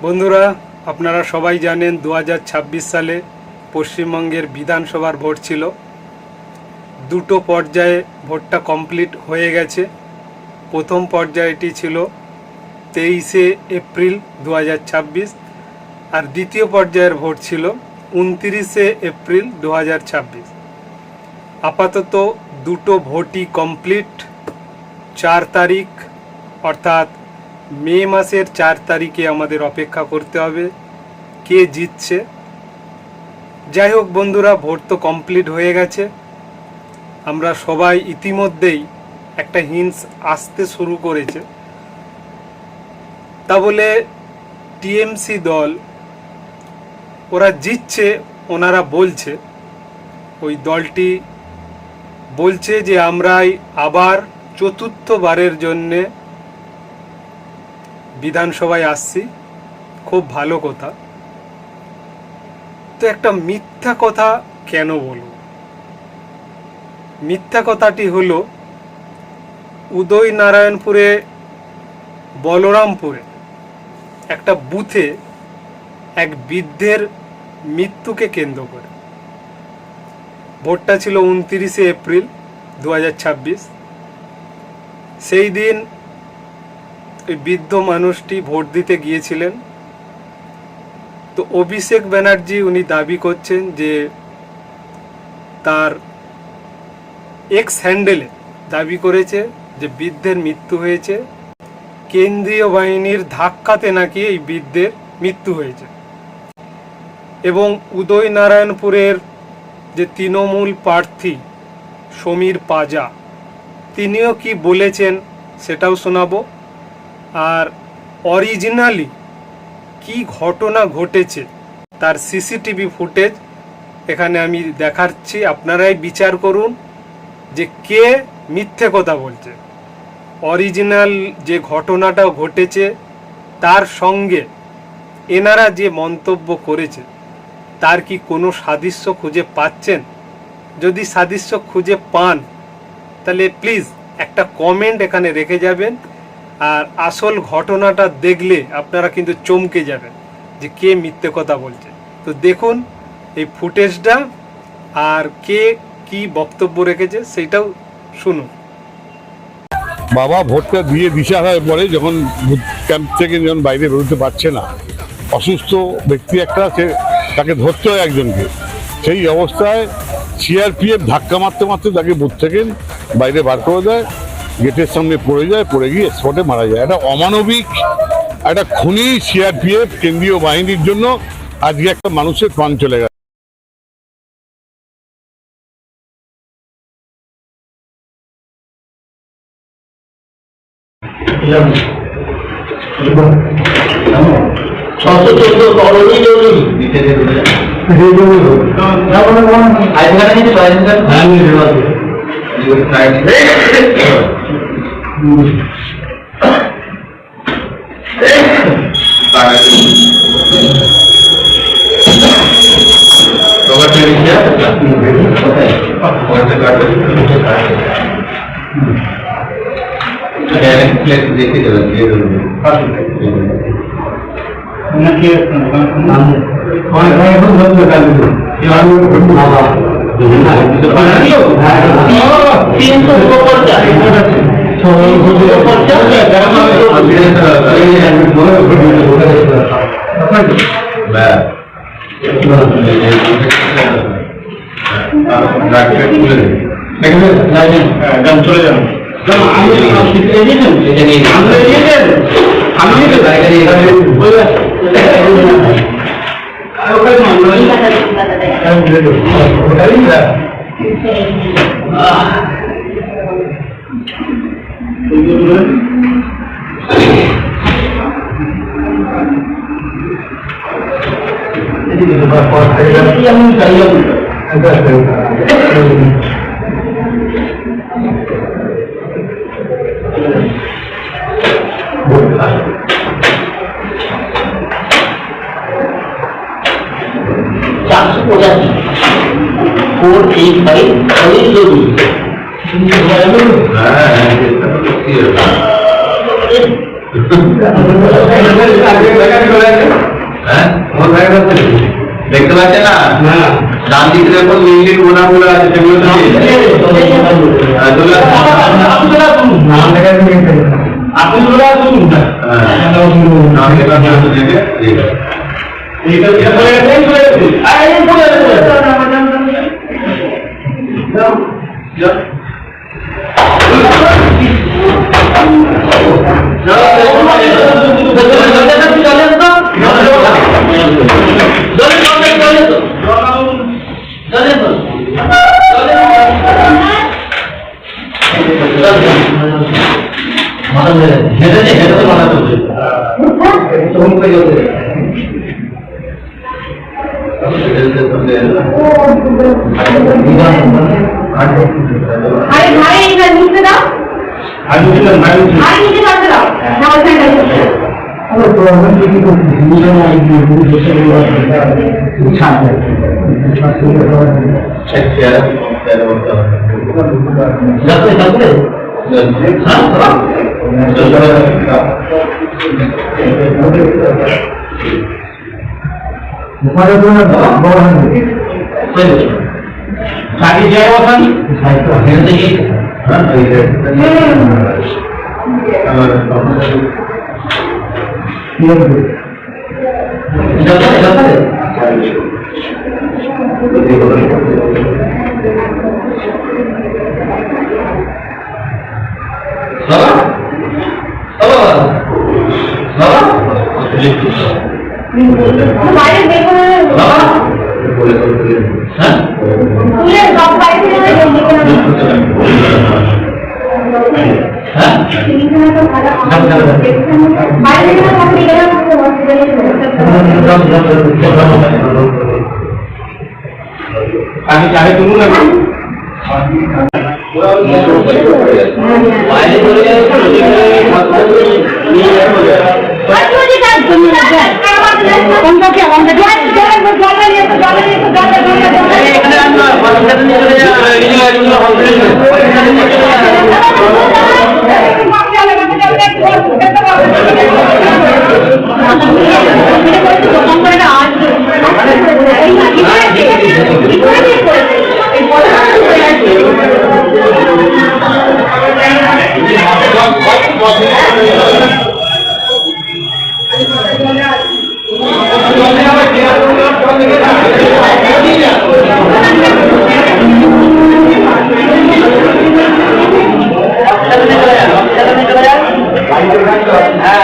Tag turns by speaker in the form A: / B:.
A: বন্ধুরা, আপনারা সবাই জানেন 2026 সালে পশ্চিমবঙ্গের বিধানসভার ভোট ছিল। দুটো পর্যায়ে ভোটটা কমপ্লিট হয়ে গেছে। প্রথম পর্যায়টি ছিল 23শে এপ্রিল 2026 আর দ্বিতীয় পর্যায়ের ভোট ছিল 29শে এপ্রিল 2026। আপাতত দুটো ভোটই কমপ্লিট। 4 তারিখ অর্থাৎ মে মাসের 4 তারিখে আমাদের অপেক্ষা করতে হবে কে জিতছে। যাই হোক বন্ধুরা, ভোট তো কমপ্লিট হয়ে গেছে। আমরা সবাই ইতিমধ্যেই একটা হিন্টস আসতে শুরু করেছে। তা বলে টিএমসি দল ওরা জিতছে, ওনারা বলছে, ওই দলটি বলছে যে আমরাই আবার চতুর্থবারের জন্যে বিধানসভায় আসছি। খুব ভালো কথা। তো একটা মিথ্যা কথা কেন বলবো? মিথ্যা কথাটি হলো উদয়নারায়ণপুরে বলরামপুরে একটা বুথে এক বৃদ্ধের মৃত্যুকে কেন্দ্র করে ভোটটা ছিল 29শে এপ্রিল 2026। সেই দিন ওই বৃদ্ধ মানুষটি ভোট দিতে গিয়েছিলেন। তো অভিষেক ব্যানার্জি উনি দাবি করছেন যে তার এক্স হ্যান্ডেলে দাবি করেছে যে বৃদ্ধের মৃত্যু হয়েছে, কেন্দ্রীয় বাহিনীর ধাক্কাতে নাকি এই বৃদ্ধের মৃত্যু হয়েছে। এবং উদয়নারায়ণপুরের যে তৃণমূল প্রার্থী সমীর পাজা, তিনিও কি বলেছেন সেটাও শোনাবো। আর অরিজিনালি কি ঘটনা ঘটেছে তার সিসিটিভি ফুটেজ এখানে আমি দেখাচ্ছি। আপনারাই বিচার করুন যে কে মিথ্যে কথা বলছে। অরিজিনাল যে ঘটনাটা ঘটেছে তার সঙ্গে এনারা যে মন্তব্য করেছে তার কি কোনো সাদৃশ্য খুঁজে পাচ্ছেন? যদি সাদৃশ্য খুঁজে পান তাহলে প্লিজ একটা কমেন্ট এখানে রেখে যাবেন। আর আসল ঘটনাটা দেখলে আপনারা কিন্তু চমকে যাবেন যে কে মিথ্যে কথা বলছে। তো দেখুন এই ফুটেজটা, আর কে কি বক্তব্য রেখেছে সেটাও শুনুন।
B: বাবা ভোটটা দিয়ে দিশাহারায় পরে যখন ক্যাম্প থেকে যখন বাইরে বেরোতে পারছে না, অসুস্থ ব্যক্তি একটা আছে, তাকে ধরতে হয় একজনকে। সেই অবস্থায় সিআরপিএফ ধাক্কা মারতে মারতে তাকে বুথ থেকে বাইরে বার করে দেয়, গেটের সামনে পড়ে যায়, পড়ে গিয়ে স্পটে মারা যায়। একটা অমানবিক, একটা খুনি সিআরপিএফ কেন্দ্রীয় বাহিনীর জন্য আজকে একটা মানুষের প্রাণ চলে গেছে।
A: চলে যান।
C: হ্যাঁ বাদিকের এখন লিঙ্গের গোনাগুলো আছে সেগুলো তো
D: अरे भाई इधर नीचे दाओ नीचे दाओ ना वैसे
C: सारी जय वतन
D: बाहर देखो तुझे डॉग बाइक में
C: আমি চাই তুমি না বাইরে চলে যাবে
D: हाँ